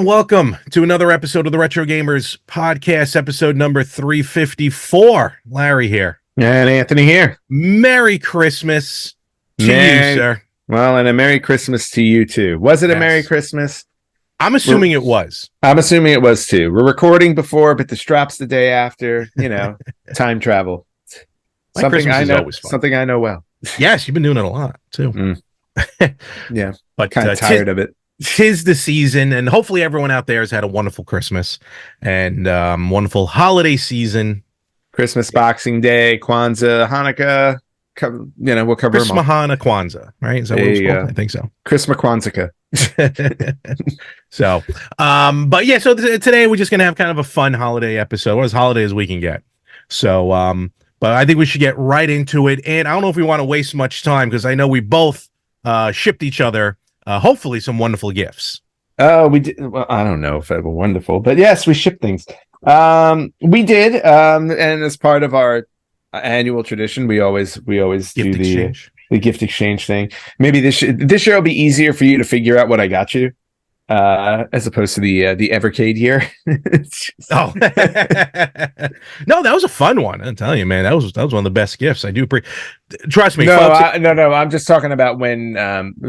and welcome to another episode of the Retro Gamers Podcast, episode number 354. Larry here. And Anthony here. Merry Christmas to you, sir. Well, and a Merry Christmas to you, too. Was it a Merry Christmas? I'm assuming it was. I'm assuming it was, too. We're recording before, but the strop's the day after. You know, time travel. Something I know well. Yes, you've been doing it a lot, too. Yeah, but kind of tired of it. 'Tis the season, and hopefully everyone out there has had a wonderful Christmas and wonderful holiday season. Christmas, Boxing Day, Kwanzaa, Hanukkah. We'll cover Christmas, them all. Hanukkah, Kwanzaa, right? Is that what it's called? I think so. Christmas, Kwanzaa. So, but yeah, so today we're just gonna have kind of a fun holiday episode, or as holiday as we can get. So, but I think we should get right into it. And I don't know if we want to waste much time because I know we both shipped each other hopefully some wonderful gifts. Oh, we did. Well, I don't know if they were wonderful, but yes, we shipped things. We did, and as part of our annual tradition, we always do the gift exchange thing. Maybe this year will be easier for you to figure out what I got you, as opposed to the Evercade year. Oh, no, that was a fun one. I'm telling you, man, that was one of the best gifts. I do trust me. No, folks, no. I'm just talking about when,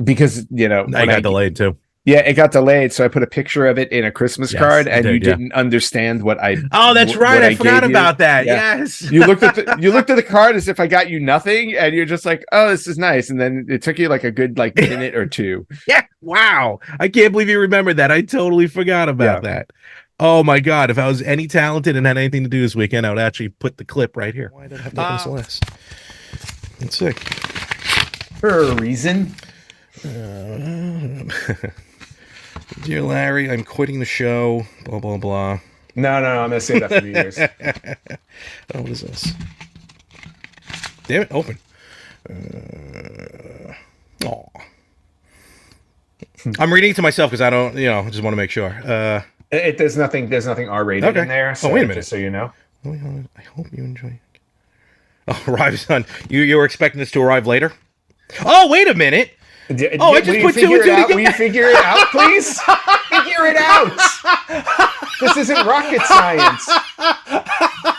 because I got delayed too. Yeah, it got delayed, so I put a picture of it in a Christmas card, and you didn't understand what I. Oh, that's right. I forgot about that. Yeah. Yes, you looked at the card as if I got you nothing, and you're just like, "Oh, this is nice," and then it took you like a good minute or two. Yeah. Wow. I can't believe you remembered that. I totally forgot about that. Oh my God! If I was any talented and had anything to do this weekend, I would actually put the clip right here. Why did I have to this last? Let's see. For a reason. Dear Larry, I'm quitting the show. Blah blah blah. No, I'm gonna say that for years. Oh, what is this? Damn it! Open. I'm reading it to myself because I don't, just want to make sure. There's nothing R-rated in there. So wait a minute. Just so you know. I hope you enjoy it. Oh, arrives on. You were expecting this to arrive later? Oh, wait a minute. I just put two and two together. Will you figure it out, please? Figure it out. This isn't rocket science.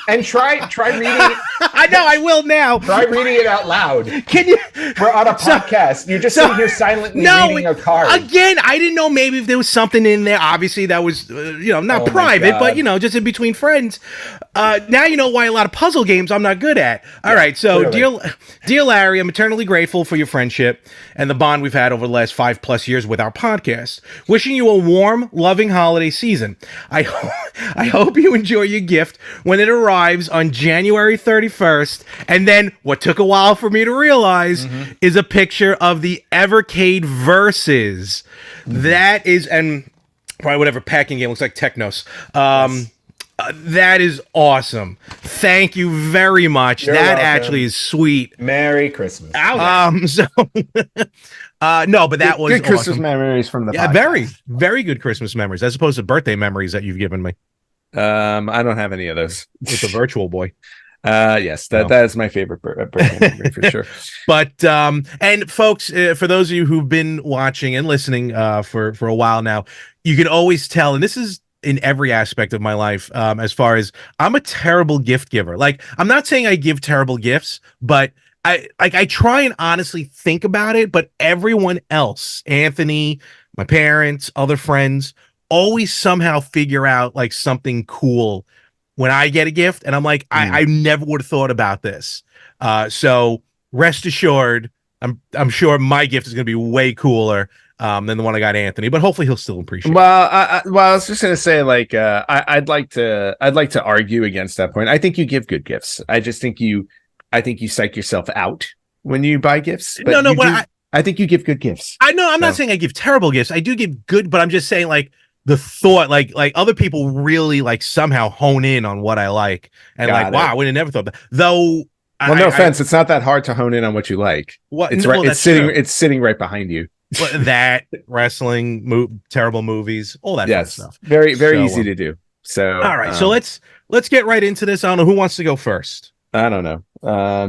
And try reading it. I know, I will now. Try reading it out loud. Can you? We're on a podcast. You're just sitting here silently reading a card. Again, I didn't know maybe if there was something in there. Obviously, that was, not private, but, just in between friends. Now you know why a lot of puzzle games I'm not good at. All right, so dear Larry, I'm eternally grateful for your friendship and the bond we've had over the last 5+ years with our podcast. Wishing you a warm, loving holiday season. I hope you enjoy your gift when it arrives on January 31st. And then what took a while for me to realize is a picture of the Evercade Versus. That is, and probably whatever packing game looks like, Technos. Yes. That is awesome. Thank you very much. You're welcome. Actually is sweet. Merry Christmas. No, but that was good Christmas awesome. Memories from the podcast. Very, very good Christmas memories, as opposed to birthday memories that you've given me. I don't have any of those. With the Virtual Boy. Yes, that is my favorite birthday memory for sure. But and folks, for those of you who've been watching and listening for a while now, you can always tell, and this is in every aspect of my life, as far as I'm a terrible gift giver. Like, I'm not saying I give terrible gifts, but I try and honestly think about it, but everyone else, Anthony, my parents, other friends, always somehow figure out like something cool when I get a gift. And I'm like, I never would have thought about this. So rest assured, I'm sure my gift is going to be way cooler than the one I got Anthony, but hopefully he'll still appreciate it. Well, I was just going to say, like, I'd like to argue against that point. I think you give good gifts. I think you psych yourself out when you buy gifts. But I think you give good gifts. I know. I'm not saying I give terrible gifts. I do give good, but I'm just saying, like, the thought, like other people really like somehow hone in on what I like, and wow, I would have never thought that. Though, no offense, it's not that hard to hone in on what you like. It's sitting right behind you. That wrestling, terrible movies, all that fun stuff. Very easy to do. So all right, so let's get right into this. I don't know who wants to go first. I don't know.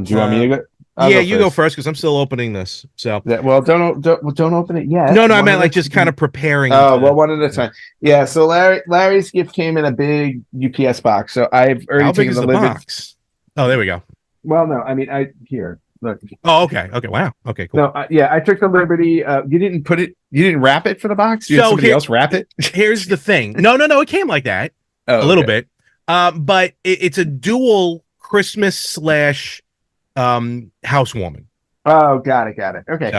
Do you want me to go? Yeah, you go first because I'm still opening this. So well, don't open it yet. No, I meant like just kind of preparing. Well, one at a time. Yeah. So Larry's gift came in a big UPS box. So I've already taken the box. Oh, there we go. Well, no, I mean here. Look. Oh, okay. Wow. Okay, cool. No, I took the liberty. You didn't wrap it for the box. You had somebody else wrap it. Here's the thing. No, it came like that a little bit. But it's a dual Christmas / housewarming. Oh, got it. Okay.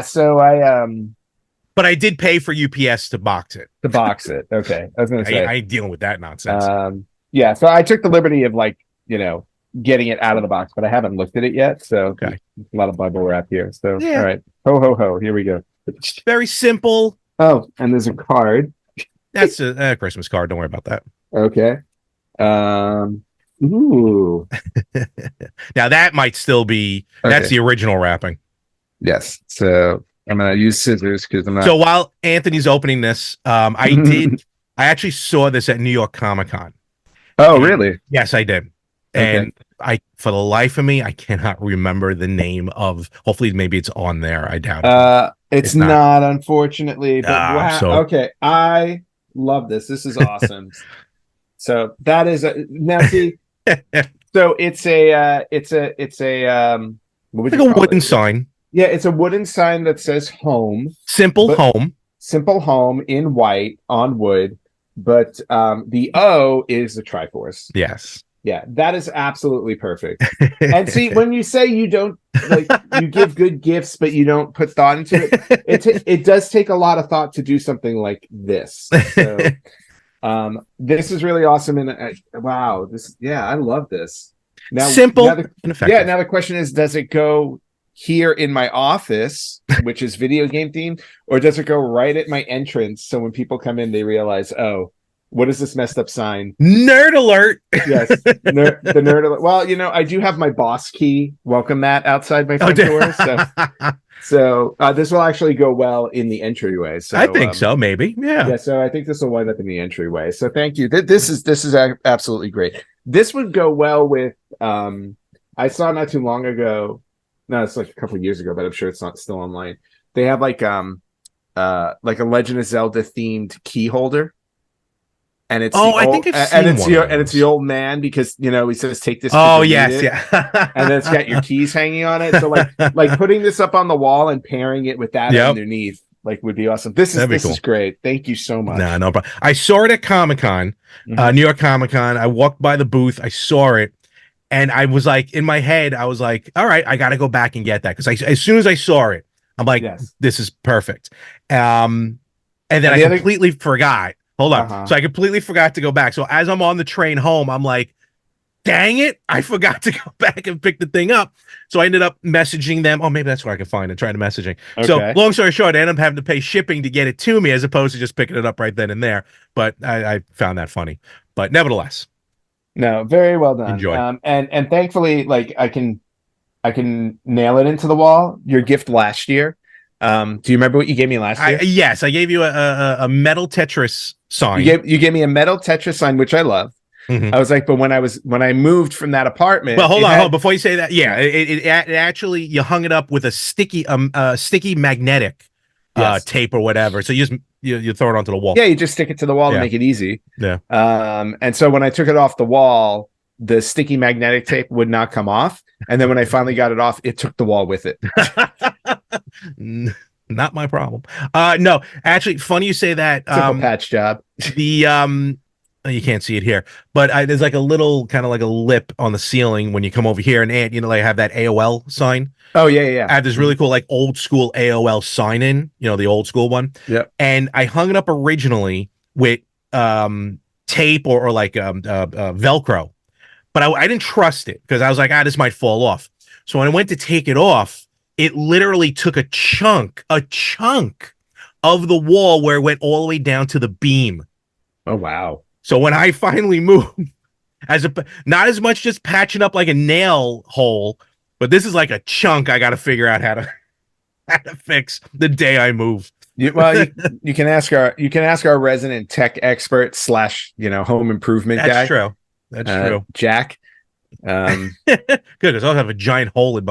So but I did pay for UPS to box it. Okay. I was gonna say I ain't dealing with that nonsense. So I took the liberty of getting it out of the box, but I haven't looked at it yet. So a lot of bubble wrap here. So all right. Ho ho ho. Here we go. Very simple. Oh, and there's a card. That's a Christmas card. Don't worry about that. Okay. Ooh. Now that might still be that's the original wrapping. Yes. So I'm gonna use scissors because I'm not. So while Anthony's opening this, I actually saw this at New York Comic Con. Oh, really? Yes, I did. And for the life of me, I cannot remember the name of. Hopefully, maybe it's on there. I doubt it. It's not, unfortunately. But wow. Okay, I love this. This is awesome. So that is now see. So it's a what would you call wooden sign. Yeah, it's a wooden sign that says home. Simple home in white on wood, but the O is the Triforce. Yes. Yeah, that is absolutely perfect. And see, when you say you don't you give good gifts, but you don't put thought into it, it does take a lot of thought to do something like this. So, this is really awesome, and wow, I love this. Now, simple and effective. Yeah. Now the question is, does it go here in my office, which is video game themed, or does it go right at my entrance? So when people come in, they realize, oh, what is this messed up sign? Nerd alert. Yes, the nerd alert. Well, I do have my boss key welcome mat outside my front door, so this will actually go well in the entryway. So I think so, maybe. Yeah. So I think this will wind up in the entryway. So thank you. This is absolutely great. This would go well with. I saw not too long ago. No, it's like a couple of years ago, but I'm sure it's not still online. They have like a Legend of Zelda themed key holder. And it's I think I've seen and it's the old man because he says take this. Oh yes, and then it's got your keys hanging on it. So like putting this up on the wall and pairing it with that underneath would be awesome. This is great. Thank you so much. No problem. I saw it at Comic-Con, New York Comic-Con. I walked by the booth. I saw it, and I was like, in my head, I was like, all right, I got to go back and get that because as soon as I saw it, I'm like, this is perfect. And then I completely forgot. Hold on. So I completely forgot to go back. So as I'm on the train home, I'm like, dang it, I forgot to go back and pick the thing up. So I ended up messaging them. Oh, maybe that's where I can find it. Trying to messaging. Okay. So long story short, I ended up having to pay shipping to get it to me as opposed to just picking it up right then and there. But I found that funny. But nevertheless. No, very well done. Enjoy. And thankfully, I can nail it into the wall. Your gift last year. Do you remember what you gave me last year? Yes, I gave you a metal Tetris sign. You gave me a metal Tetris sign, which I love. I was like, but when I moved from that apartment. Well, hold on, before you say that, it actually you hung it up with a sticky magnetic tape or whatever. So you throw it onto the wall. Yeah, you just stick it to the wall to make it easy. Yeah. And so when I took it off the wall, the sticky magnetic tape would not come off, and then when I finally got it off, it took the wall with it. Not my problem. No, actually, funny you say that. Simple patch job. You can't see it here, but there's like a little kind of like a lip on the ceiling when you come over here, and I have that AOL sign. Oh yeah. I have this really cool like old school AOL sign in, the old school one. Yeah. And I hung it up originally with tape or like Velcro, but I didn't trust it because I was like, this might fall off. So when I went to take it off, it literally took a chunk of the wall where it went all the way down to the beam. Oh, wow. So when I finally moved, not as much just patching up like a nail hole, but this is like a chunk I got to figure out how to fix the day I move. You can ask our resident tech expert / home improvement guy. That's true. Jack. Good, because I'll have a giant hole in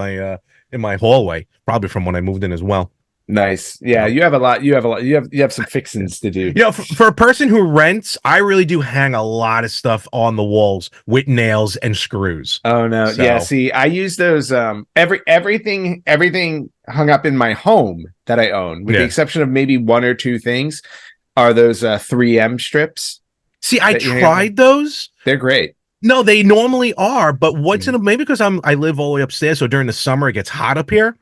my hallway, probably from when I moved in as well. Nice. Yeah, you have a lot. You have some fixings to do. For a person who rents, I really do hang a lot of stuff on the walls with nails and screws. Oh no. So. Yeah, see, I use those everything hung up in my home that I own, with the exception of maybe one or two things, are those 3M strips. See, I tried those. They're great. No, they normally are, but what's in maybe because I live all the way upstairs, so during the summer it gets hot up here.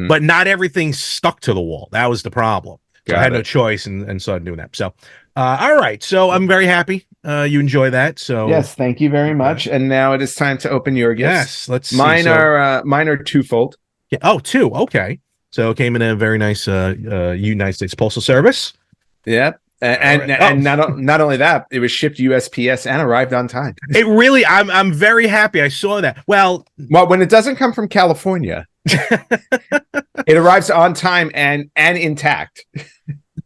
But not everything's stuck to the wall. That was the problem. So I had no choice and started doing that. So, all right. So I'm very happy you enjoy that. So yes, thank you very much. And now it is time to open your gifts. Yes, let's see. Mine are twofold. Yeah. Oh, two. Okay. So it came in a very nice United States Postal Service. Yep. And not only that, it was shipped USPS and arrived on time. It really, I'm very happy. I saw that. Well, when it doesn't come from California, it arrives on time and intact.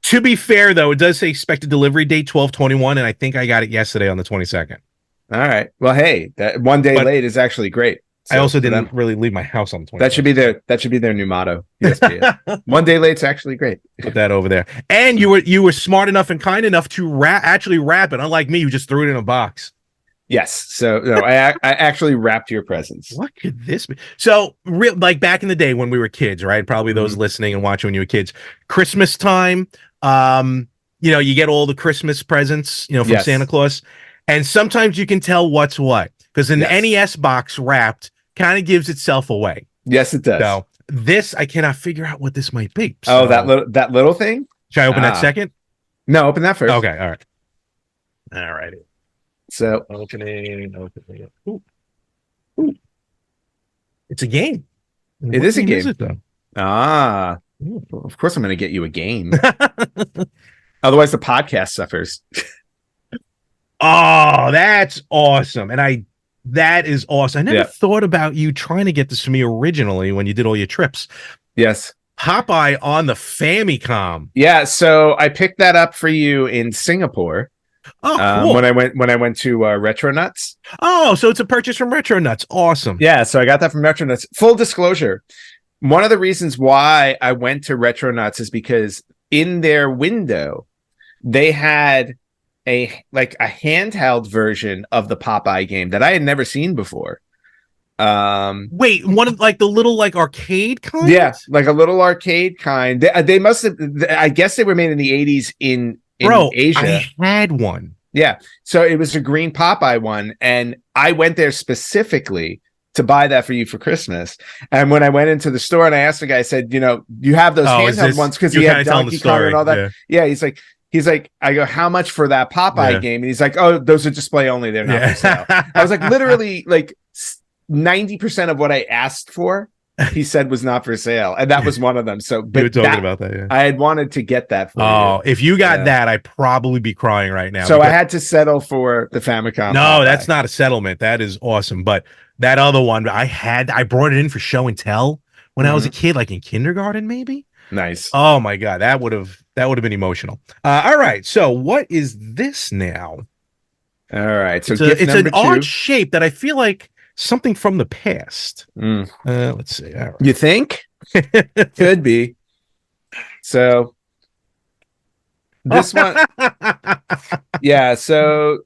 To be fair, though, it does say expected delivery date 12/21, and I think I got it yesterday on the 22nd. All right. Well, hey, that one day late is actually great. So I also didn't really leave my house on the 22nd. That should be their new motto. One day late's actually great. Put that over there. And you were smart enough and kind enough to actually wrap it, unlike me, who just threw it in a box. Yes. So no, I actually wrapped your presents. What could this be? So like back in the day when we were kids, right? Probably those listening and watching when you were kids. Christmas time, you get all the Christmas presents, from Santa Claus. And sometimes you can tell what's what. Because an NES box wrapped kind of gives itself away. Yes, it does. So this, I cannot figure out what this might be. So, that little thing? Should I open that second? No, open that first. Okay, all right. All righty. So opening. Ooh. It's a game. It is a game. Is it, though? Well, of course I'm going to get you a game. Otherwise the podcast suffers. Oh, that's awesome. And that is awesome. I never thought about you trying to get this for me originally when you did all your trips. Yes. Popeye on the Famicom. Yeah, so I picked that up for you in Singapore. Oh, cool. When I went to Retro Nuts. Oh, so it's a purchase from Retro Nuts. Awesome. Yeah, so I got that from Retro Nuts. Full disclosure, one of the reasons why I went to Retro Nuts is because in their window they had a handheld version of the Popeye game that I had never seen before. Wait, one of the little arcade kind? Yeah, like a little arcade kind. They must have. I guess they were made in the 80s in Asia. I had one. Yeah, so it was a green Popeye one, and I went there specifically to buy that for you for Christmas. And when I went into the store and I asked the guy, I said, you have those handheld ones because he had Donkey Kong and all that. Yeah, he's like, I go, how much for that Popeye game? And he's like, oh, those are display only. They're not for sale. I was like, literally, 90% of what I asked for, he said was not for sale. And that was one of them. So, but you were talking about that. Yeah. I had wanted to get that for you. Oh, if you got that, I'd probably be crying right now. So I had to settle for the Famicom. No, Popeye. That's not a settlement. That is awesome. But that other one, I brought it in for show and tell when I was a kid, like in kindergarten, maybe. Nice. Oh my God, that would have been emotional. All right, so what is this now? All right, so it's an odd shape that I feel like something from the past. Let's see. All right. You think? Could be. So this one, yeah. So,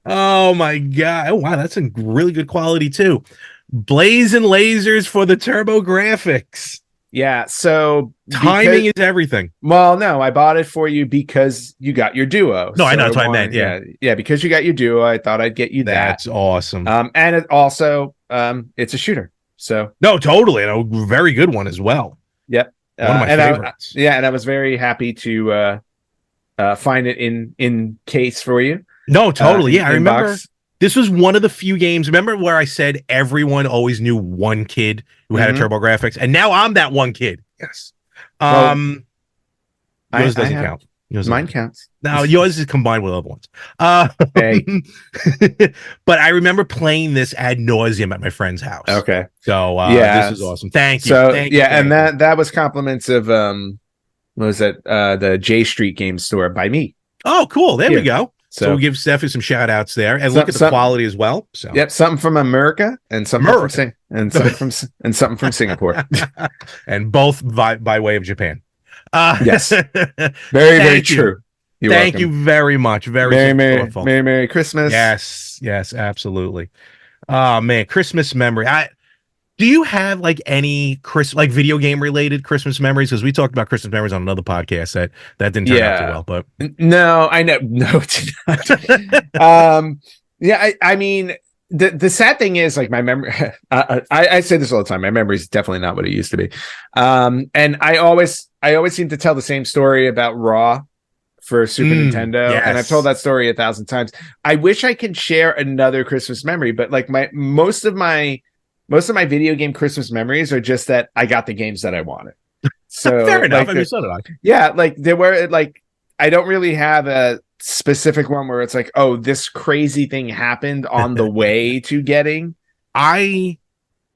oh my God! Oh wow, that's a really good quality too. Blazing lasers for the Turbo Graphics. Yeah, so timing is everything. Well, no, I bought it for you because you got your Duo. No, so I know that's what I meant. Yeah, because you got your Duo, I thought I'd get you that. That's awesome. And it also, it's a shooter. So no, totally, and a very good one as well. Yep, one of my favorites. And I was very happy to find it in case for you. No, totally. I remember. Box. This was one of the few games. Remember where I said everyone always knew one kid who had a Turbo Graphics, and now I'm that one kid. Yes. Yours doesn't count. Mine counts. Now yours is combined with other ones. Hey. But I remember playing this ad nauseum at my friend's house. Okay. So this is awesome. Thank you. So and that was compliments of what was that? The J Street Game Store by me. Oh, cool. There we go. So we'll give Steffi some shout outs there, and look at the quality as well. So yep, something from America and something something from Singapore, and both by way of Japan. Yes, very true. Thank you very much. Merry Christmas. Yes, absolutely. Oh man, Christmas memory. Do you have like any like video game related Christmas memories? Because we talked about Christmas memories on another podcast that didn't turn out too well. But no, I know, no, it did not. Yeah, I mean, the sad thing is, like, my memory. I say this all the time. My memory is definitely not what it used to be. And I always seem to tell the same story about Raw for Super Nintendo, yes. And I've told that story 1,000 times. I wish I could share another Christmas memory, but like most of my video game Christmas memories are just that I got the games that I wanted. So fair enough. Like, I mean, so did I. Yeah, like there were like, I don't really have a specific one where it's like, oh, this crazy thing happened on the way to getting.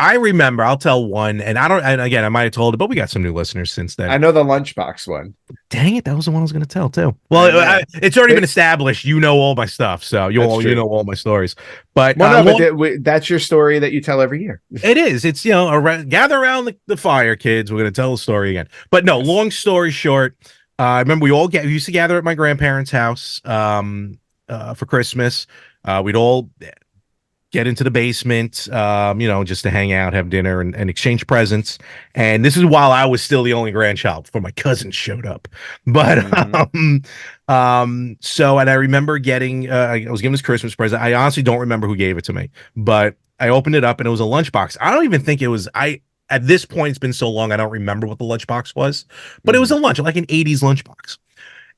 I remember. I'll tell one, and again, I might have told it, but we got some new listeners since then. I know the lunchbox one. Dang it, that was the one I was going to tell too. Well, it's already been established. You know all my stuff, so you know all my stories. But that's your story that you tell every year. It is. It's gather around the fire, kids. We're going to tell the story again. But no, long story short, I remember we used to gather at my grandparents' house for Christmas. We'd all get into the basement, just to hang out, have dinner, and exchange presents. And this is while I was still the only grandchild before my cousins showed up. But and I remember getting I was given this Christmas present. I honestly don't remember who gave it to me, but I opened it up and it was a lunchbox. I don't even think it was at this point, it's been so long I don't remember what the lunchbox was, but it was a like an 80s lunchbox.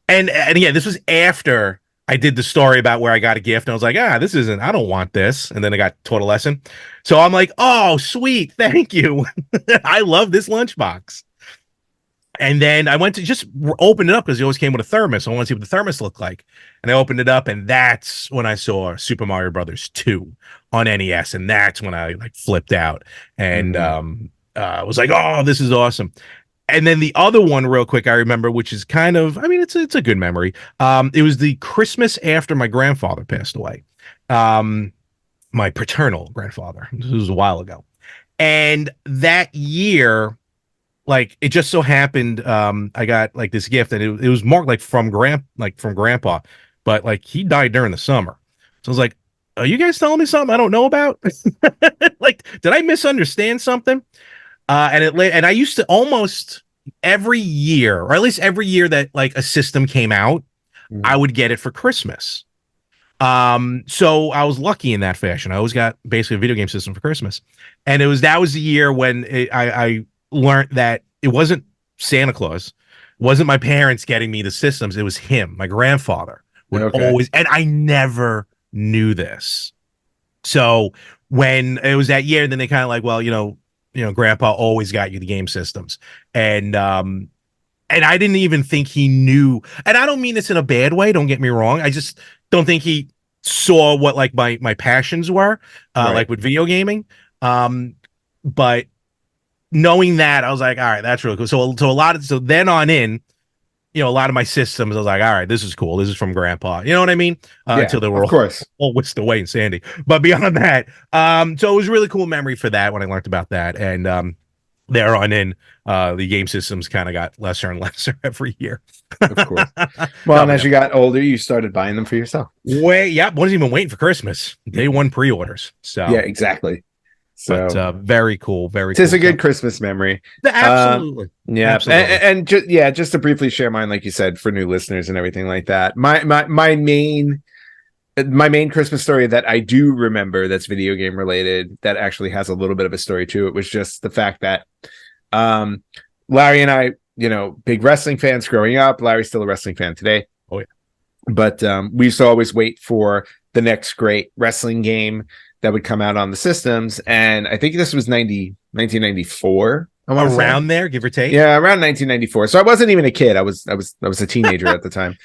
And again, this was after I did the story about where I got a gift, and I was like, I don't want this. And then I got taught a lesson. So I'm like, oh, sweet. Thank you. I love this lunchbox. And then I went to just open it up because it always came with a thermos. So I want to see what the thermos looked like. And I opened it up, and that's when I saw Super Mario Brothers 2 on NES. And that's when I like flipped out and was like, oh, this is awesome. And then the other one, real quick, I remember, which is kind of, I mean, it's a good memory. It was the Christmas after my grandfather passed away. My paternal grandfather. This was a while ago. And that year, like, it just so happened, I got like this gift, and it was marked like from grandpa, but like he died during the summer. So I was like, are you guys telling me something I don't know about? Like, did I misunderstand something? And I used to almost every year, or at least every year that like a system came out, I would get it for Christmas. So I was lucky in that fashion. I always got basically a video game system for Christmas. And that was the year when I learned that it wasn't Santa Claus, it wasn't my parents getting me the systems. It was him, my grandfather would always, and I never knew this. So when it was that year, then they kind of like, well, grandpa always got you the game systems. And I didn't even think he knew. And I don't mean this in a bad way. Don't get me wrong. I just don't think he saw what like my passions were, like with video gaming. But knowing that, I was like, all right, that's really cool. So then on in, a lot of my systems, I was like, all right, this is cool. This is from grandpa. You know what I mean? Until they were all whisked away in Sandy. But beyond that, so it was a really cool memory for that when I learned about that. And there on in, the game systems kind of got lesser and lesser every year. Of course. Well, and as you got older, you started buying them for yourself. Wasn't even waiting for Christmas. Day one pre-orders. So yeah, exactly. So but very cool. Very. It's a good Christmas memory. Absolutely. Yeah, absolutely. And just to briefly share mine, like you said, for new listeners and everything like that. My main Christmas story that I do remember that's video game related, that actually has a little bit of a story to it, was just the fact that Larry and I, big wrestling fans growing up. Larry's still a wrestling fan today. Oh yeah. But we used to always wait for the next great wrestling game that would come out on the systems. And I think this was 1994. Around there, give or take. Yeah, around 1994. So I wasn't even a kid. I was a teenager at the time.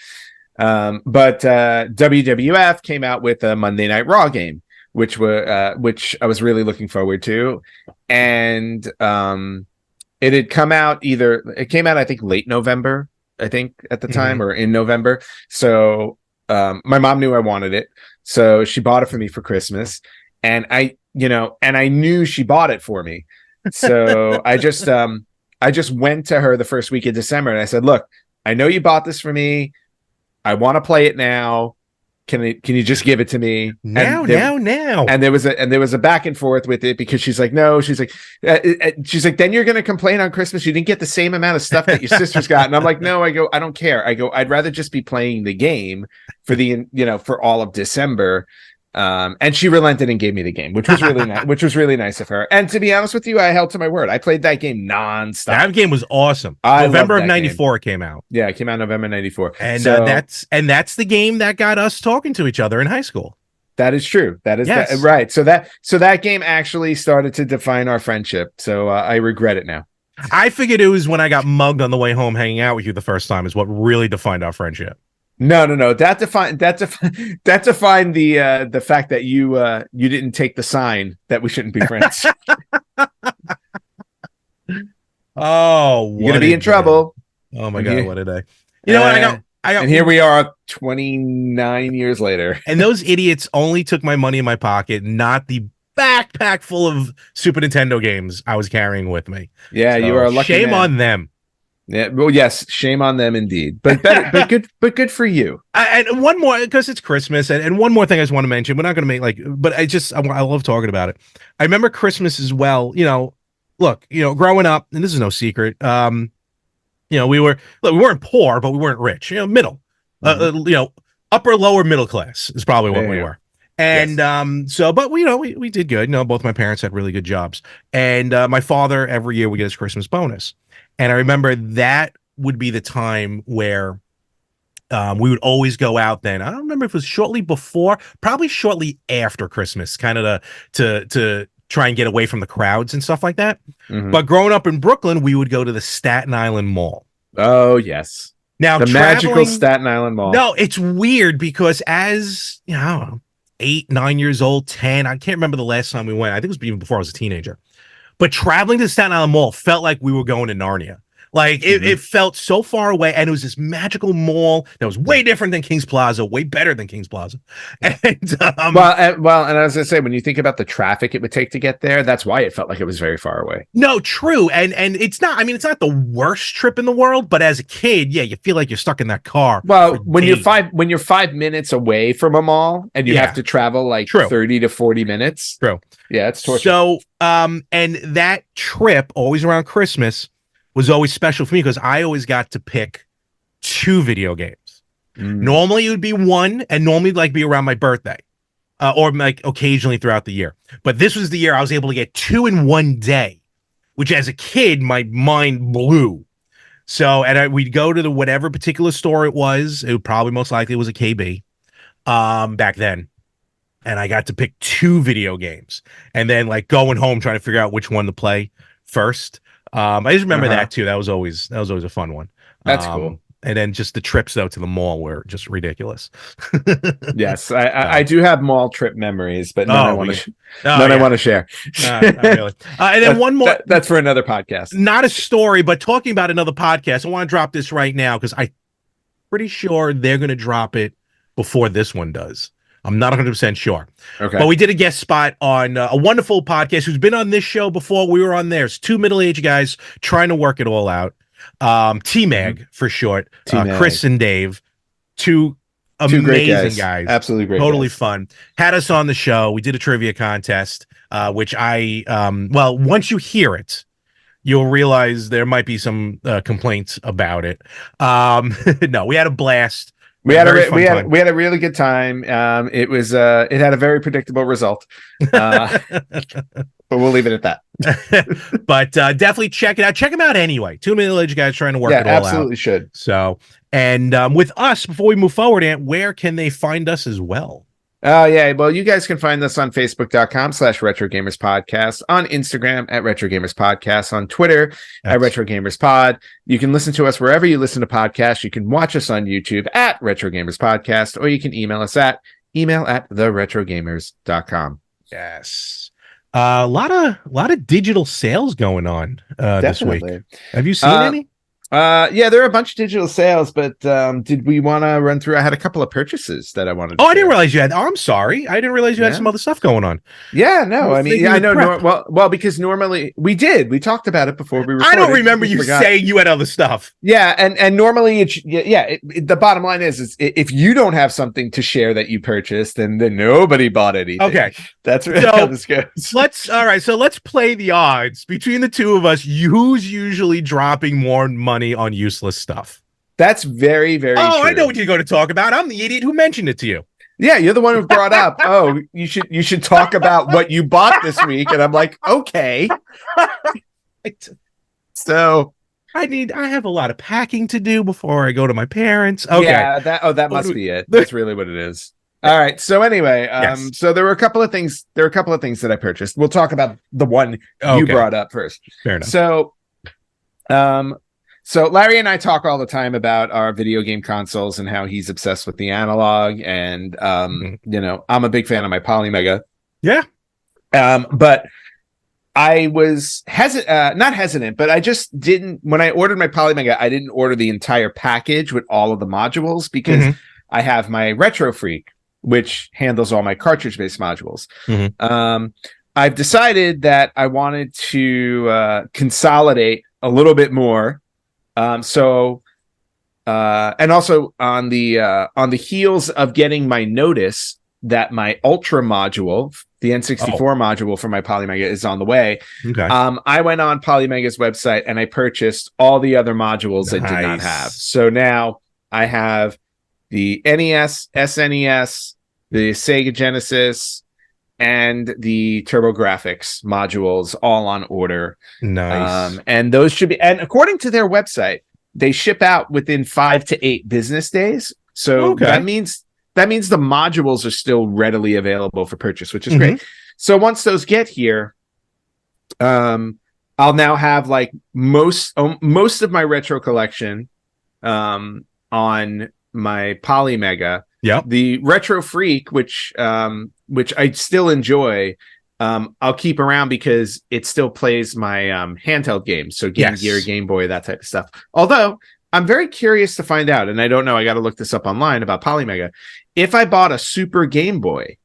But WWF came out with a Monday Night Raw game, which I was really looking forward to. And it had come out I think late November, I think at the time, or in November. So my mom knew I wanted it, so she bought it for me for Christmas, and I knew she bought it for me, so I just went to her the first week of December and I said, look, I know you bought this for me. I want to play it now. Can you just give it to me now? And there was a back and forth with it, because she's like, no, she's like, then you're going to complain on Christmas you didn't get the same amount of stuff that your sister's got. And I'm like, no, I don't care. I'd rather just be playing the game for all of December. And she relented and gave me the game, which was really nice, nice of her. And to be honest with you, I held to my word. I played that game nonstop. That game was awesome. November of '94 it came out. Yeah, it came out November '94. And that's the game that got us talking to each other in high school. That is true. That is right. So that game actually started to define our friendship. So I regret it now. I figured it was when I got mugged on the way home hanging out with you the first time is what really defined our friendship. No. That defined the fact that you didn't take the sign that we shouldn't be friends. Oh, you're gonna be in trouble. Oh my God, what a day! You know what? I got, and here we are, 29 years later. And those idiots only took my money in my pocket, not the backpack full of Super Nintendo games I was carrying with me. Yeah, so, you are a lucky shame man. on them. Yeah, well, yes, shame on them indeed. But good for you. And one more, because it's Christmas, and one more thing I just want to mention. We're not going to make but I love talking about it. I remember Christmas as well. Look, growing up, and this is no secret. We weren't poor, but we weren't rich. Middle, upper lower middle class is probably what we were. And but we did good. Both my parents had really good jobs, and my father every year would get his Christmas bonus. And I remember that would be the time where we would always go out then. I don't remember if it was shortly before, probably shortly after Christmas, kind of to try and get away from the crowds and stuff like that. Mm-hmm. But growing up in Brooklyn, we would go to the Staten Island Mall. Oh, yes. Now, the magical Staten Island Mall. No, it's weird because as, I don't know, 8, 9 years old, 10, I can't remember the last time we went. I think it was even before I was a teenager. But traveling to the Staten Island Mall felt like we were going to Narnia. Like it felt so far away, and it was this magical mall that was way different than King's Plaza, way better than King's Plaza. And and as I say, when you think about the traffic it would take to get there, that's why it felt like it was very far away. No, true, and it's not. I mean, it's not the worst trip in the world, but as a kid, yeah, you feel like you're stuck in that car. Well, when you're 5 minutes away from a mall and you have to travel like 30 to 40 minutes. True. Yeah, it's torture. So, and that trip always around Christmas was always special for me because I always got to pick 2 video games. Normally it would be 1, and normally like be around my birthday, or like occasionally throughout the year. But this was the year I was able to get 2 in one day, which as a kid my mind blew. So, and we'd go to whatever particular store it was. It would probably most likely was a KB back then. And I got to pick 2 video games, and then like going home trying to figure out which one to play first. I just remember that too. That was always a fun one. That's cool. And then just the trips though to the mall were just ridiculous. Yes, I do have mall trip memories, but none I want to share. Not really. And then one more. That's for another podcast. Not a story, but talking about another podcast. I want to drop this right now because I'm pretty sure they're going to drop it before this one does. I'm not 100% sure. Okay. But we did a guest spot on a wonderful podcast who's been on this show before. We were on theirs. 2 middle-aged guys trying to work it all out. T-Mag for short. Chris and Dave. Two amazing guys. Absolutely great. Totally fun. Had us on the show. We did a trivia contest, which once you hear it, you'll realize there might be some complaints about it. No, we had a blast. We had a really good time. It had a very predictable result, but we'll leave it at that. But definitely check it out. Check them out anyway. 2 middle-aged guys trying to work it all out. Yeah, absolutely should. So, and with us, before we move forward, Ant, where can they find us as well? Well, you guys can find us on Facebook.com/RetroGamersPodcast, on Instagram at RetroGamersPodcast, on Twitter at RetroGamersPod. You can listen to us wherever you listen to podcasts. You can watch us on YouTube at RetroGamersPodcast, or you can email us at email@theretrogamers.com. Yes. A lot of digital sales going on this week. Have you seen any? Yeah, there are a bunch of digital sales, but did we want to run through? I had a couple of purchases that I wanted to I didn't realize you had. Oh, I'm sorry. I didn't realize you had some other stuff going on. Yeah, no, I mean, yeah, I know. Well, because normally we talked about it before we recorded. I don't remember you saying you had other stuff. Yeah, and normally the bottom line is if you don't have something to share that you purchased, then nobody bought anything. Okay, that's really how this goes. Let's play the odds between the two of us. Who's usually dropping more money on useless stuff? That's very, very true. I know what you're going to talk about. I'm the idiot who mentioned it to you. Yeah, you're the one who brought up, you should talk about what you bought this week. And I'm like, okay. So I have a lot of packing to do before I go to my parents. Okay. Yeah, that must be it. That's really what it is. All right. So anyway, yes. So there were a couple of things that I purchased. We'll talk about the one you brought up first. Fair enough. So Larry and I talk all the time about our video game consoles and how he's obsessed with the analog, and I'm a big fan of my polymega. Yeah. But I was not hesitant, but I just didn't. When I ordered my polymega, I didn't order the entire package with all of the modules because I have my Retro Freak, which handles all my cartridge-based modules. I've decided that I wanted to consolidate a little bit more. And also on the heels of getting my notice that my Ultra module, the N64 module for my polymega, is on the way. Okay. I went on Polymega's website and I purchased all the other modules I did not have. So now I have the NES, SNES, the Sega Genesis, and the TurboGrafx modules all on order. Nice. And those should be, and according to their website, they ship out within 5 to 8 business days. So that means the modules are still readily available for purchase, which is great. So once those get here, I'll now have like most of my retro collection on my polymega. Yeah. The Retro Freak, which I still enjoy, I'll keep around because it still plays my handheld games. So Game Gear, Game Boy, that type of stuff. Although I'm very curious to find out, and I don't know, I got to look this up online about polymega. If I bought a Super Game Boy,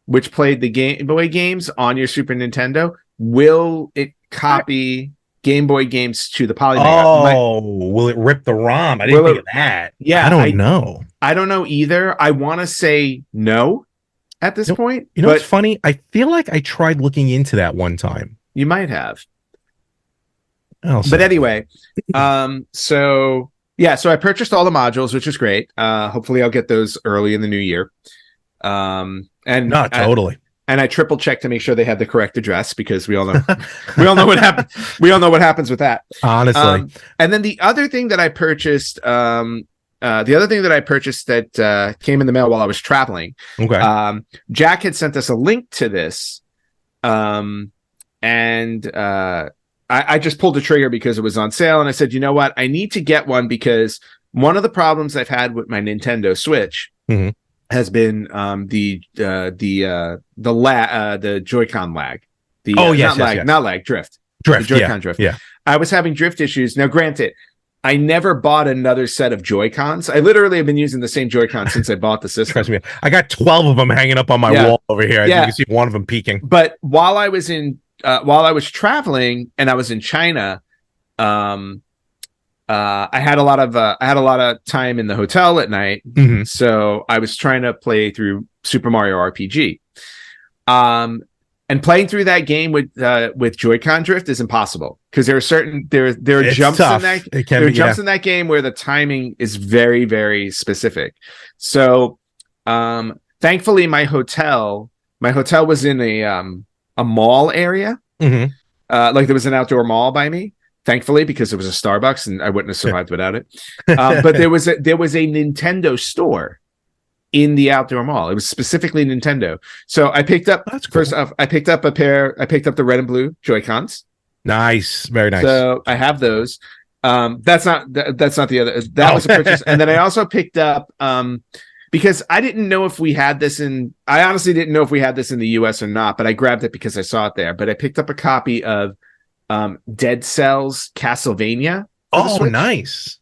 which played the Game Boy games on your Super Nintendo, will it copy Game Boy games to the polymega? Will it rip the ROM? I didn't think of that. Yeah, I don't know. I don't know either. I want to say no at this point. You know what's funny? I feel like I tried looking into that one time. You might have. But anyway, so I purchased all the modules, which is great. Hopefully I'll get those early in the new year. Totally. And I triple checked to make sure they had the correct address because we all know what happened. We all know what happens with that. Honestly. And then the other thing that I purchased, that came in the mail while I was traveling. Okay. Jack had sent us a link to this. I just pulled the trigger because it was on sale, and I said, you know what? I need to get one because one of the problems I've had with my Nintendo Switch has been the Joy-Con lag. Not lag, drift. Drift, the Joy-Con drift. Yeah. I was having drift issues. Now, granted, I never bought another set of Joy-Cons. I literally have been using the same Joy-Con since I bought the system. Trust me, I got 12 of them hanging up on my wall over here. You can see one of them peeking. But while I was traveling and I was in China, I had a lot of time in the hotel at night. So I was trying to play through Super Mario RPG. And playing through that game with Joy-Con drift is impossible because there are jumps in that in that game where the timing is very, very specific. So thankfully my hotel was in a mall area. Like there was an outdoor mall by me, thankfully, because there was a Starbucks and I wouldn't have survived without it. But there was a Nintendo store in the outdoor mall. It was specifically Nintendo. So I picked up first off, I picked up the red and blue Joy-Cons. Nice. Very nice. So I have those. That's not the other. That was a purchase. And then I also picked up because I didn't know if we had this I honestly didn't know if we had this in the US or not, but I grabbed it because I saw it there. But I picked up a copy of Dead Cells Castlevania. for the Oh, Switch. nice.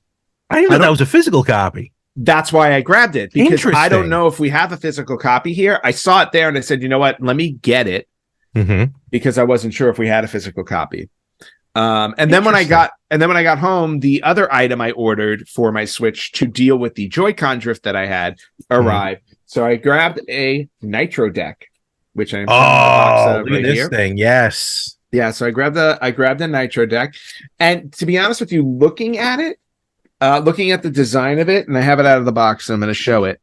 I didn't know that was a physical copy. That's why I grabbed it, because I don't know if we have a physical copy here. I saw it there and I said, you know what? Let me get it, because I wasn't sure if we had a physical copy. And then when I got home, the other item I ordered for my Switch to deal with the Joy-Con drift that I had arrived. So I grabbed a Nitro Deck, which I'm showing the box of look at this thing. Yes. Yeah, so I grabbed the Nitro Deck, and to be honest with you, looking at it, looking at the design of it, and I have it out of the box, so I'm going to show it.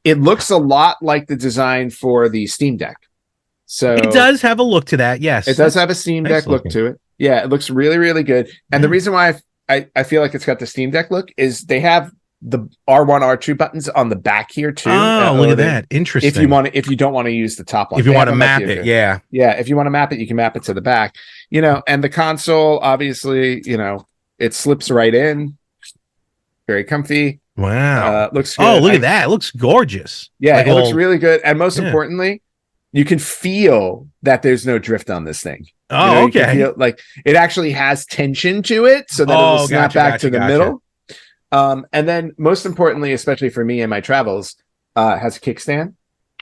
It looks a lot like the design for the Steam Deck. So it does have a look to that. Yes, it does have a Steam Deck look to it. Yeah, it looks really, really good. And the reason why I feel like it's got the Steam Deck look is they have the R1, R2 buttons on the back here too. Oh, look at that! Interesting. If you don't want to use the top one, if you want to map it, yeah. If you want to map it, you can map it to the back. And the console, obviously, it slips right in. Very comfy. Wow, looks good. Oh, look at that! It looks gorgeous. Yeah, it looks really good, and most importantly, you can feel that there's no drift on this thing. Oh, okay. You can feel like it actually has tension to it, so that it'll snap back to the middle. And then, most importantly, especially for me and my travels, has a kickstand.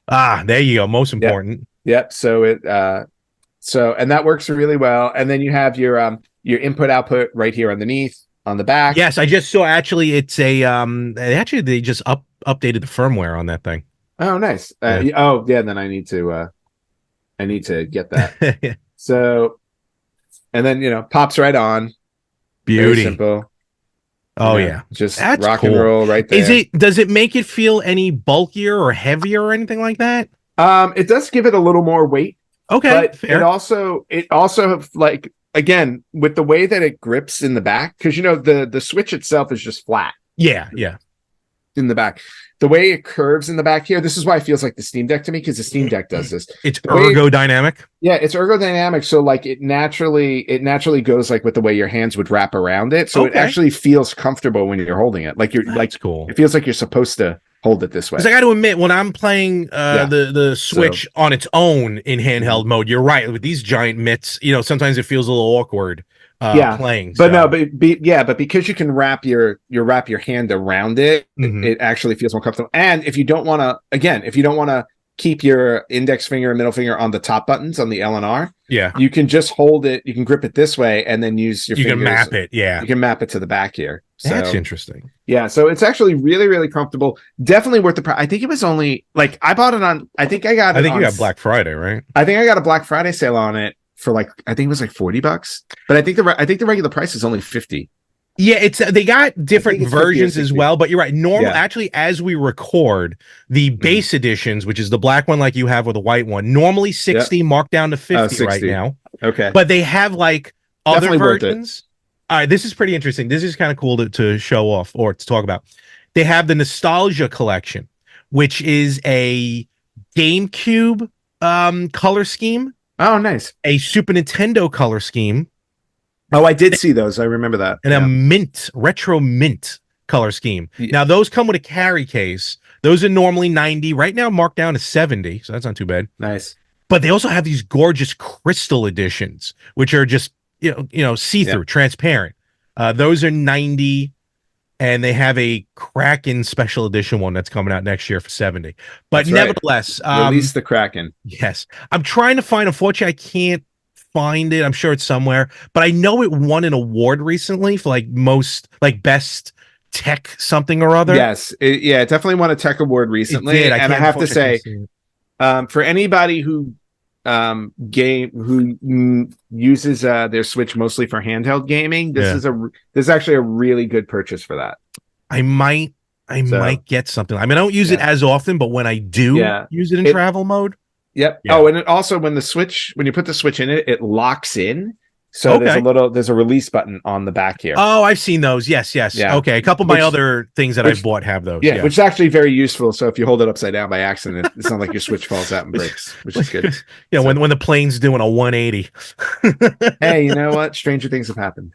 There you go. Most important. Yep. So and that works really well. And then you have your input output right here underneath on the back. Yes, I just saw. Actually, it's a they just updated the firmware on that thing. Oh, nice. Then I need to get that. So, and then pops right on. Beauty. Very simple. Oh yeah, just rock and roll right there. Does it make it feel any bulkier or heavier or anything like that? It does give it a little more weight. Okay, but fair. it also like, again, with the way that it grips in the back, because the Switch itself is just flat. Yeah. In the back, the way it curves in the back here, this is why it feels like the Steam Deck to me, because the Steam Deck does this. It's ergodynamic. It's ergodynamic, so like it naturally goes like with the way your hands would wrap around it, so it actually feels comfortable when you're holding it. Like that's cool. It feels like you're supposed to hold it this way. Because I got to admit, when I'm playing the Switch on its own in handheld mode, you're right. With these giant mitts, sometimes it feels a little awkward. Playing, but but because you can wrap your hand around it, it actually feels more comfortable. And if you don't want to keep your index finger and middle finger on the top buttons on the L and R, you can just hold it. You can grip it this way and then use your fingers. You can map it. Yeah, you can map it to the back here. So, that's interesting. Yeah, so it's actually really, really comfortable. Definitely worth the price. I think it was only like I bought it on. I think you got Black Friday, right? I think I got a Black Friday sale on it for like, I think it was like $40, but I think the regular price is only $50. Yeah, they got different versions as well, but you're right. Actually, as we record, the base editions, which is the black one like you have with the white one, normally 60, marked down to 50 right now. Okay. But they have like other Definitely versions. All right, this is pretty interesting. This is kind of cool to show off or to talk about. They have the Nostalgia Collection, which is a GameCube color scheme. Oh, nice. A Super Nintendo color scheme. Oh, I did see those. I remember that. And a retro mint color scheme. Yeah. Now, those come with a carry case. Those are normally 90. Right now, marked down to 70, so that's not too bad. Nice. But they also have these gorgeous crystal editions, which are just, see-through, transparent. Those are 90. And they have a Kraken special edition one that's coming out next year for 70. But nevertheless, release the Kraken. Yes, I'm trying to find. Unfortunately, I can't find it. I'm sure it's somewhere, but I know it won an award recently for best tech something or other. Yes, it definitely won a tech award recently. It did. I have to say, for anybody who uses their Switch mostly for handheld gaming, this is actually a really good purchase for that. I might get something. I mean, I don't use it as often, but when I do use it in travel mode. Yep. Yeah. Oh, and it also when you put the Switch in it, it locks in. So there's a release button on the back here. Oh, I've seen those. Yes. Yeah. Okay. A couple of my other things that I bought have those. Yeah, which is actually very useful. So if you hold it upside down by accident, it's not like your Switch falls out and breaks, which is good. Yeah, so, when the plane's doing a 180. Hey, you know what? Stranger things have happened.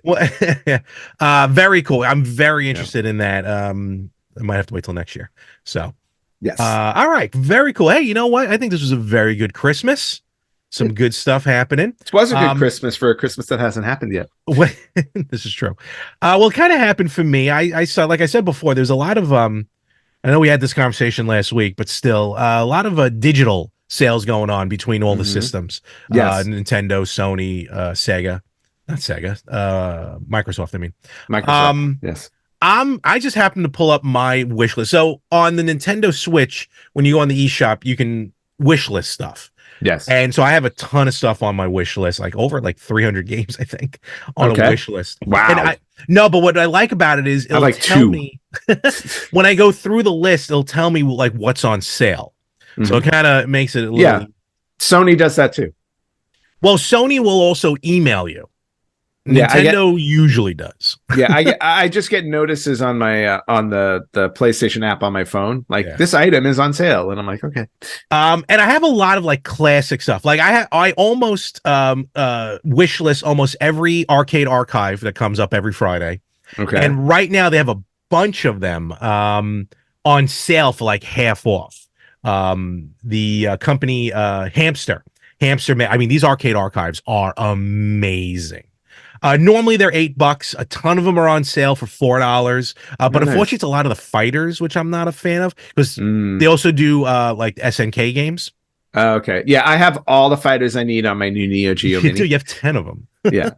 Very cool. I'm very interested in that. I might have to wait till next year. So yes. All right. Very cool. Hey, you know what? I think this was a very good Christmas. some good stuff happening. It was a good Christmas for a Christmas that hasn't happened yet. This is true. Well, it kind of happened for me. I saw, like I said before, there's a lot of I know we had this conversation last week, but still a lot of digital sales going on between all the systems. Yes. Nintendo, Sony, Sega, not Sega, Microsoft. I mean, Microsoft. Yes. I just happened to pull up my wish list. So on the Nintendo Switch, when you go on the eShop, you can wish list stuff. Yes. And so I have a ton of stuff on my wish list, like over 300 games, I think, on a wish list. Wow. No, but what I like about it is it'll tell me when I go through the list, it'll tell me like what's on sale. So it kind of makes it a little. Yeah. Sony does that too. Well, Sony will also email you. Nintendo usually does. I just get notices on my on the PlayStation app on my phone, like this item is on sale, and I'm like, okay. And I have a lot of like classic stuff. Like I almost wish list almost every arcade archive that comes up every Friday. Okay. And right now they have a bunch of them on sale for like half off. The company Hamster. I mean, these arcade archives are amazing. Normally they're $8. A ton of them are on sale for $4. But unfortunately, it's a lot of the fighters, which I'm not a fan of, because they also do like SNK games. Okay. Yeah, I have all the fighters I need on my new Neo Geo Mini. You have 10 of them. Yeah,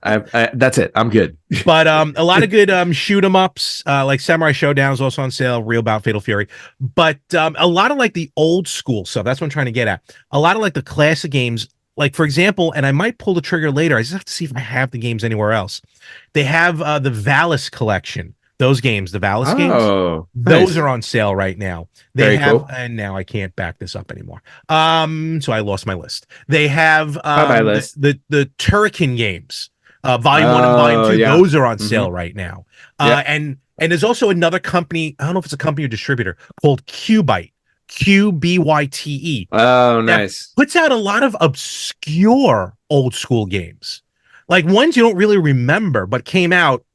that's it. I'm good. But a lot of good shoot 'em ups, like Samurai Showdown is also on sale, Real Bout, Fatal Fury. But a lot of like the old school stuff. That's what I'm trying to get at. A lot of like the classic games. Like, for example, and I might pull the trigger later. I just have to see if I have the games anywhere else. They have the Valis collection. Those games, the Valis games, those are on sale right now. They have, and now I can't back this up anymore. So I lost my list. They have the Turrican games, Volume 1 and Volume 2. Yeah. Those are on sale right now. And there's also another company. I don't know if it's a company or distributor called Qbyte. QBYTE. Oh, nice. Puts out a lot of obscure old school games, like ones you don't really remember, but came out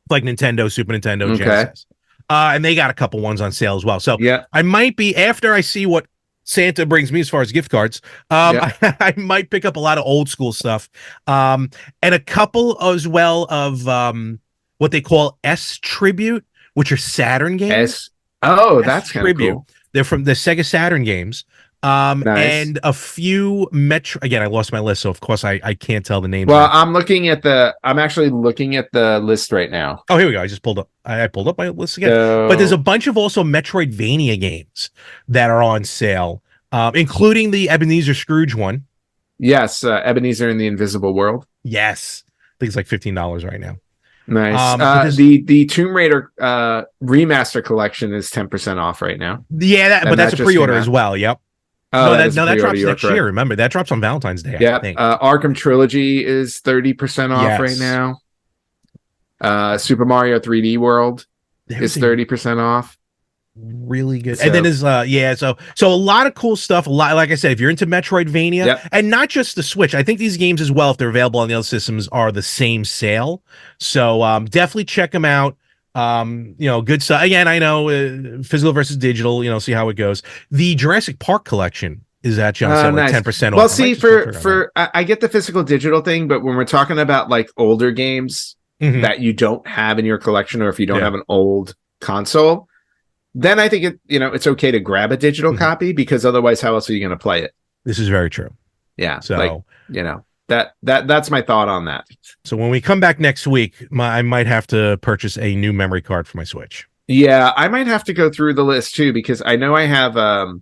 like Nintendo, Super Nintendo, Genesis. And they got a couple ones on sale as well. So I might be, after I see what Santa brings me as far as gift cards, I might pick up a lot of old school stuff, and a couple as well of what they call S Tribute, which are Saturn games. That's kind of cool. They're from the Sega Saturn games. And a few Metro. Again, I lost my list, so of course I can't tell the names. Well, I'm actually looking at the list right now. Oh, here we go. I just pulled up. I pulled up my list again. But there's a bunch of also Metroidvania games that are on sale, including the Ebenezer Scrooge one. Yes, Ebenezer in the Invisible World. Yes, I think it's like $15 right now. Nice. The Tomb Raider remaster collection is 10% off right now. Yeah, but that's a pre-order as well. Yep. That drops next year. Remember, that drops on Valentine's Day. Yeah. Arkham Trilogy is 30% off right now. Super Mario 3D World is 30% off. Really good. So, and then there's so a lot of cool stuff. A lot, like I said, if you're into Metroidvania, and not just the Switch, I think these games as well, if they're available on the other systems, are the same sale. So definitely check them out. Good stuff. Again, I know physical versus digital. See how it goes. The Jurassic Park collection is at John sale like 10% off. Well, see, I get the physical digital thing, but when we're talking about like older games that you don't have in your collection, or if you don't have an old console, then I think it's okay to grab a digital copy, because otherwise, how else are you going to play it? This is very true. Yeah. So that's my thought on that. So when we come back next week, I might have to purchase a new memory card for my Switch. Yeah, I might have to go through the list too, because I know I have a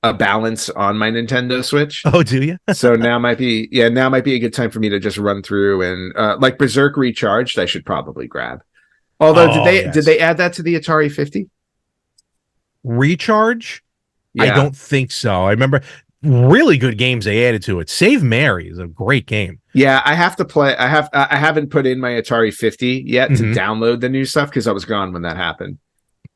balance on my Nintendo Switch. Oh, do you? So now might be a good time for me to just run through and like Berserk Recharged, I should probably grab. Although did they add that to the Atari 50? Recharge? Yeah. I don't think so. I remember really good games they added to it. Save Mary is a great game. Yeah, I have to play. I haven't put in my Atari 50 yet to download the new stuff, because I was gone when that happened.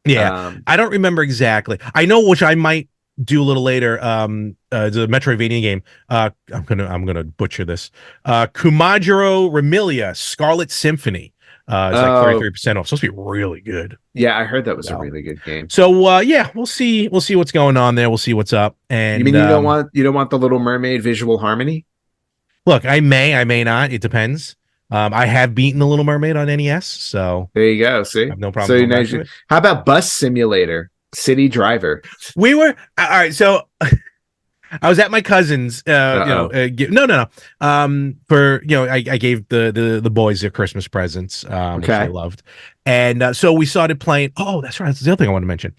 Yeah, I don't remember exactly. I know, which I might do a little later. The Metroidvania game. I'm gonna butcher this. Kumajiro Remilia Scarlet Symphony. It's like 33% off. It's supposed to be really good. Yeah, I heard that was a really good game. So yeah, we'll see what's going on there. We'll see what's up. And you mean you don't want the Little Mermaid visual harmony? Look, I may not. It depends. I have beaten the Little Mermaid on NES, so there you go. See, I have no problem. So how about Bus Simulator, City Driver? We were all right. So I was at my cousin's. No. For I gave the boys their Christmas presents, which they loved, and so we started playing. Oh, that's right. That's the other thing I want to mention.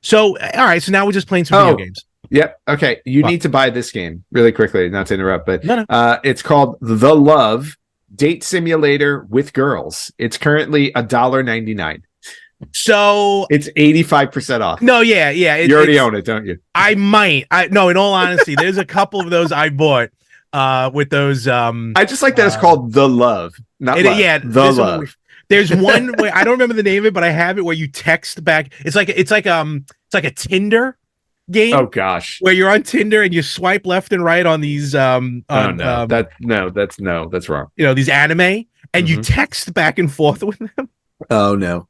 So all right. So now we're just playing some video games. Yep. Okay. You need to buy this game really quickly. Not to interrupt, but it's called The Love Date Simulator with Girls. It's currently $1.99. So it's 85% off. No, yeah. You already own it, don't you? I might. No, in all honesty, there's a couple of those I bought with those. I just like that it's called The Love, not love. Yeah, The Love. There's one where I don't remember the name of it, but I have it where you text back. It's like a Tinder game. Oh gosh, where you're on Tinder and you swipe left and right on these that's wrong. These anime, and you text back and forth with them. Oh no.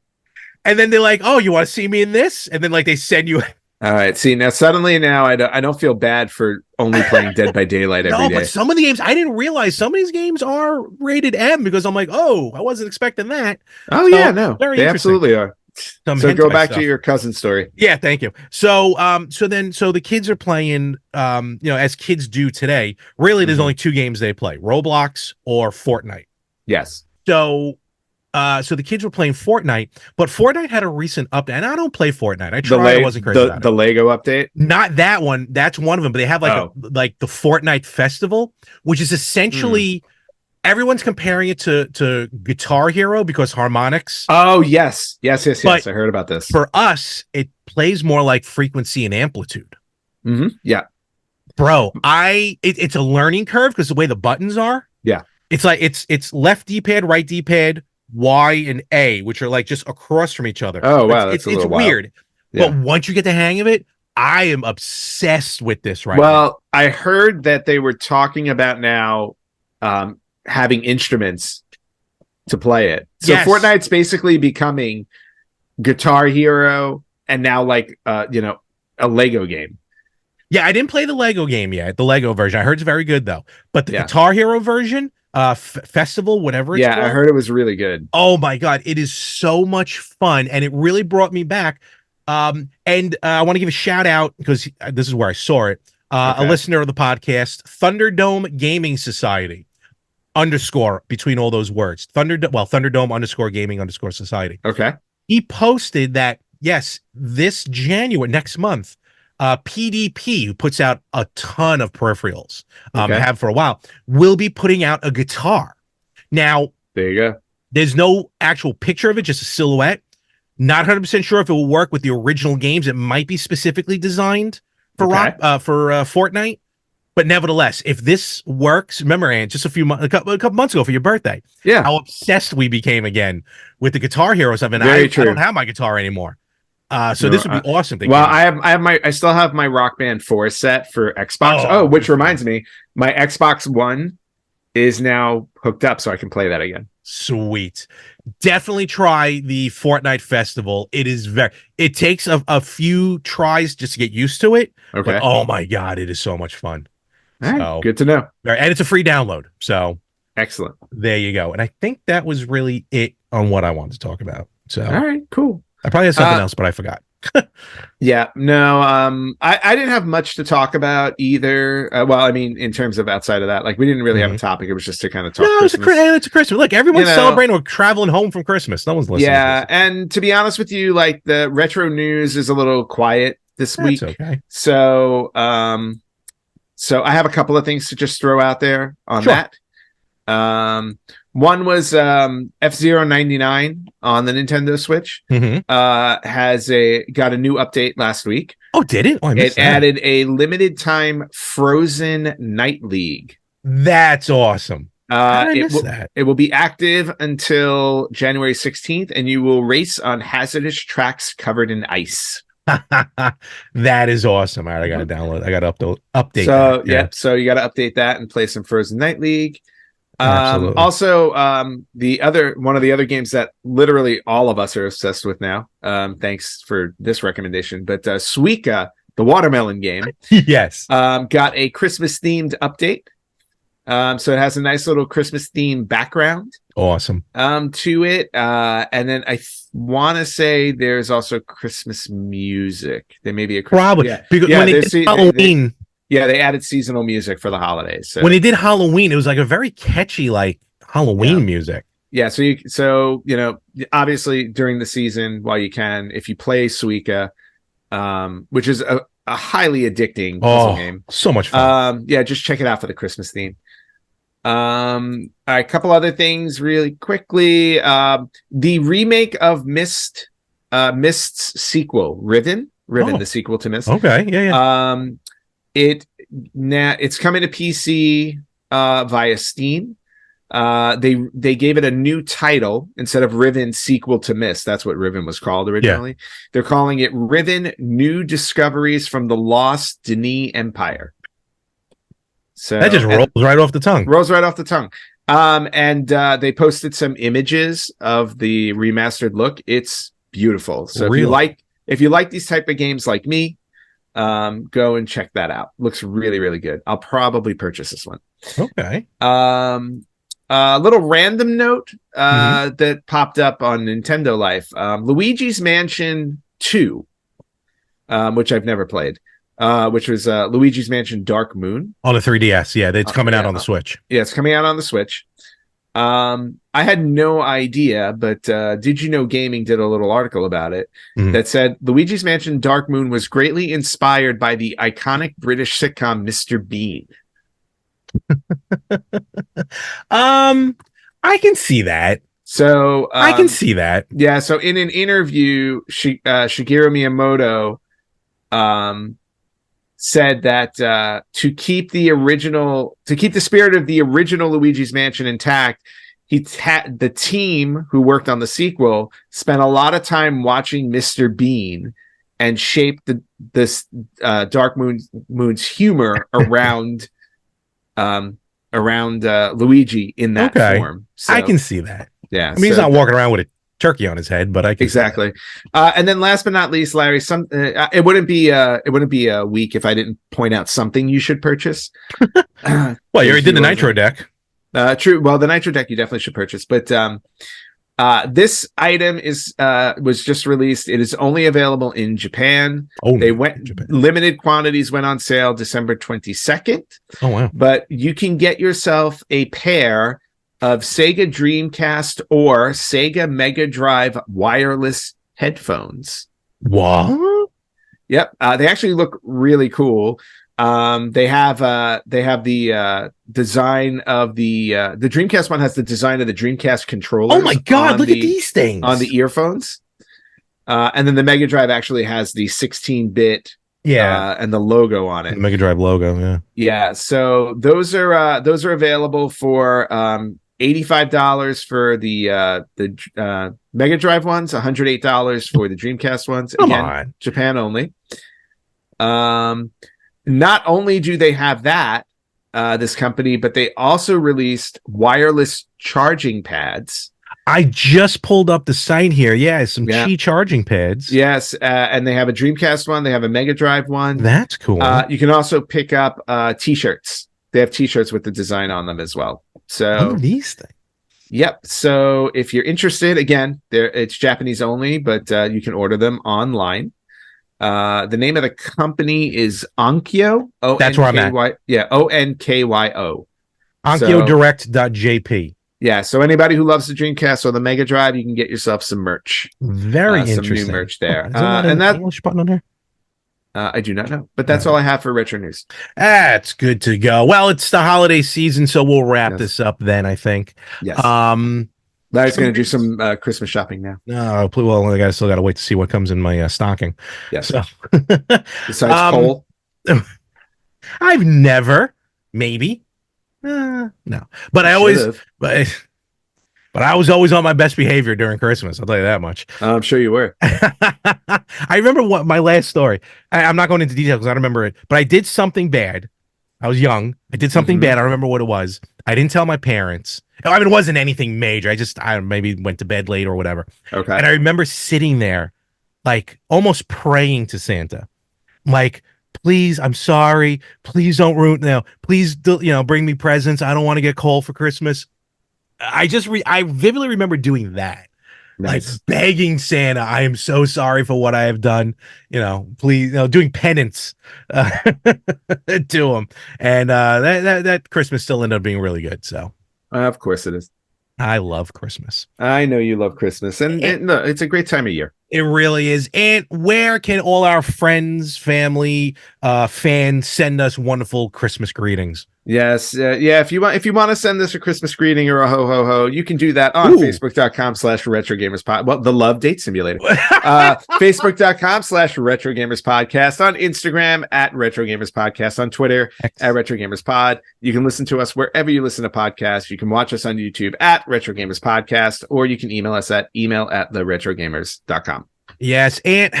And then they're like, "Oh, you want to see me in this?" And then like they send you. All right. See, now suddenly I don't feel bad for only playing Dead by Daylight every day. But some of the games I didn't realize some of these games are rated M because I'm like, oh, I wasn't expecting that. Oh so, yeah, no, they absolutely are. So go back to your cousin story. Yeah, thank you. So the kids are playing, as kids do today. Really, there's only two games they play: Roblox or Fortnite. Yes. So the kids were playing Fortnite, but Fortnite had a recent update, and I don't play Fortnite. I tried, I wasn't crazy about it. The Lego update? Not that one. That's one of them. But they have like the Fortnite Festival, which is essentially. Everyone's comparing it to Guitar Hero because harmonics. Oh, yes. But I heard about this. For us, it plays more like frequency and amplitude. Mm-hmm. Yeah. Bro, it's a learning curve because the way the buttons are. Yeah. It's like it's left D-pad, right D-pad, Y and A, which are like just across from each other. Oh, wow. It's weird. Yeah. But once you get the hang of it, I am obsessed with this right now. Well, I heard that they were talking about now having instruments to play it. So yes. Fortnite's basically becoming Guitar Hero and now like a Lego game. Yeah, I didn't play the Lego game yet, the Lego version. I heard it's very good though. But the Guitar Hero version, Festival, whatever it's called, I heard it was really good. Oh my god, it is so much fun and it really brought me back. And I want to give a shout out because this is where I saw it. A listener of the podcast, Thunderdome Gaming Society. _ between all those words. Thunderdome _ gaming _ society. Okay. He posted that, yes, this January, next month, PDP, who puts out a ton of peripherals, have for a while, will be putting out a guitar. Now, there you go. There's no actual picture of it, just a silhouette. Not 100% sure if it will work with the original games. It might be specifically designed for Fortnite. But nevertheless, if this works, remember, Ann, just a couple months ago for your birthday, how obsessed we became again with the Guitar Hero stuff, and I don't have my guitar anymore. So this would be awesome. Well, I still have my Rock Band 4 set for Xbox. Which reminds me, my Xbox One is now hooked up, so I can play that again. Sweet. Definitely try the Fortnite Festival. It takes a few tries just to get used to it. Okay. But, oh my god, it is so much fun. All right, good to know. And it's a free download. So excellent. There you go. And I think that was really it on what I wanted to talk about. So all right, cool. I probably had something else, but I forgot. Yeah, no, I didn't have much to talk about either. Well, I mean, in terms of outside of that, like we didn't really have a topic. It was just to kind of talk. No, it's a Christmas. Look, everyone's celebrating or traveling home from Christmas. No one's listening. Yeah, and to be honest with you, like the retro news is a little quiet this week. Okay. So I have a couple of things to just throw out there on that. One was F-Zero 99 on the Nintendo Switch. Got a new update last week. Oh, did it? Oh, it added a limited time Frozen Night League. That's awesome. It will be active until January 16th, and you will race on hazardous tracks covered in ice. That is awesome. All right, I gotta download. I gotta update. So so you gotta update that and play some Frozen Night League. Absolutely. Also, one of the other games that literally all of us are obsessed with now. Thanks for this recommendation. But Suika, the watermelon game, Yes. got a Christmas themed update. So it has a nice little Christmas themed background. Awesome. To it. And then I want to say there's also Christmas music. There may be a Christmas, probably because when they did Halloween. They added seasonal music for the holidays. So. When they did Halloween, it was like a very catchy, like Halloween music. Yeah, so obviously during the season, while you can, if you play Suika, which is a highly addicting puzzle game, so much fun. Just check it out for the Christmas theme. A couple other things really quickly. The remake of Mist's sequel, Riven, the sequel to Mist. Okay, yeah. It's coming to PC via Steam. They gave it a new title instead of Riven sequel to Mist. That's what Riven was called originally. Yeah. They're calling it Riven New Discoveries from the Lost Denis Empire. So that just rolls right off the tongue. And they posted some images of the remastered look. It's beautiful. So really? if you like these type of games like me, go and check that out. Looks really, really good. I'll probably purchase this one. Okay. A little random note that popped up on Nintendo Life. Luigi's Mansion 2, which I've never played, which was Luigi's Mansion Dark Moon. On the 3DS, yeah. It's coming out on the Switch. Yeah, it's coming out on the Switch. I had no idea, but Did You Know Gaming did a little article about it that said Luigi's Mansion Dark Moon was greatly inspired by the iconic British sitcom Mr. Bean. I can see that. So I can see that. Yeah. So in an interview, Shigeru Miyamoto said that to keep the spirit of the original Luigi's Mansion intact, the team who worked on the sequel spent a lot of time watching Mr. Bean and shaped this Dark Moon's humor around Luigi in that form. So, I can see that. Yeah, I mean, he's not walking around with a turkey on his head, but I can exactly. And then last but not least, Larry, it wouldn't be a week if I didn't point out something you should purchase. Well, you already did the Nitro Deck. True. Well, the Nitro Deck you definitely should purchase, but this item was just released. It is only available in Japan. Limited quantities went on sale December 22nd. Oh wow! But you can get yourself a pair of Sega Dreamcast or Sega Mega Drive wireless headphones. What? Yep. They actually look really cool. They have the design of the Dreamcast one has the design of the Dreamcast controller. Oh my god, look at these things on the earphones. And then the Mega Drive actually has the 16-bit and the logo on it. The Mega Drive logo, yeah. Yeah, so those are available for $85 for the Mega Drive ones, $108 for the Dreamcast ones. Come on. Japan only. Not only do they have that, this company, but they also released wireless charging pads. I just pulled up the site here. Yeah, some Qi charging pads. Yes, and they have a Dreamcast one. They have a Mega Drive one. That's cool. You can also pick up T-shirts. They have T-shirts with the design on them as well. So what are these things? Yep. So if you're interested, again, it's Japanese only, but you can order them online. The name of the company is Onkyo. That's where I'm at. Yeah, Onkyo. OnkyoDirect.jp. Yeah, so anybody who loves the Dreamcast or the Mega Drive, you can get yourself some merch. Very interesting. Some new merch there. Is there an English button on there? I do not know, but that's all I have for retro news. That's good to go. Well, it's the holiday season, so we'll wrap this up then, I think. Yes. Larry's going to do some Christmas shopping now. No, well, I still got to wait to see what comes in my stocking. Yes. So. Besides coal? I've never, maybe. No, but I always, but I was always on my best behavior during Christmas. I'll tell you that much. I'm sure you were. I remember what my last story. I'm not going into detail because I don't remember it, but I did something bad, I was young. I did something bad. I don't remember what it was. I didn't tell my parents. I mean, it wasn't anything major. I maybe went to bed late or whatever. Okay. And I remember sitting there, like almost praying to Santa, like, please, I'm sorry. Please don't ruin. Please, bring me presents. I don't want to get cold for Christmas. I vividly remember doing that. Nice. Like begging Santa, I am so sorry for what I have done. Please, doing penance to him. And that Christmas still ended up being really good. So, of course it is. I love Christmas. I know you love Christmas, and no, it's a great time of year. It really is. And where can all our friends, family, fans send us wonderful Christmas greetings? Yes. Yeah. If you want to send us a Christmas greeting or a ho ho ho, you can do that on Facebook.com/RetroGamersPod. Well, the Love Date Simulator. Facebook.com/RetroGamersPodcast. On Instagram @RetroGamersPodcast. On Twitter @RetroGamersPod. You can listen to us wherever you listen to podcasts. You can watch us on YouTube @RetroGamersPodcast, or you can email us at email@theretrogamers.com. Yes. And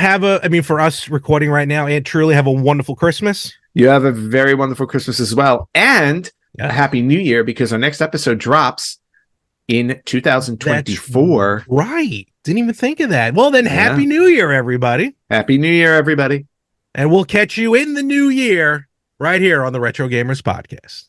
for us recording right now, and truly have a wonderful Christmas. You have a very wonderful Christmas as well. And a happy new year, because our next episode drops in 2024. That's right. Didn't even think of that. Well, then happy new year, everybody. Happy new year, everybody. And we'll catch you in the new year right here on the Retro Gamers Podcast.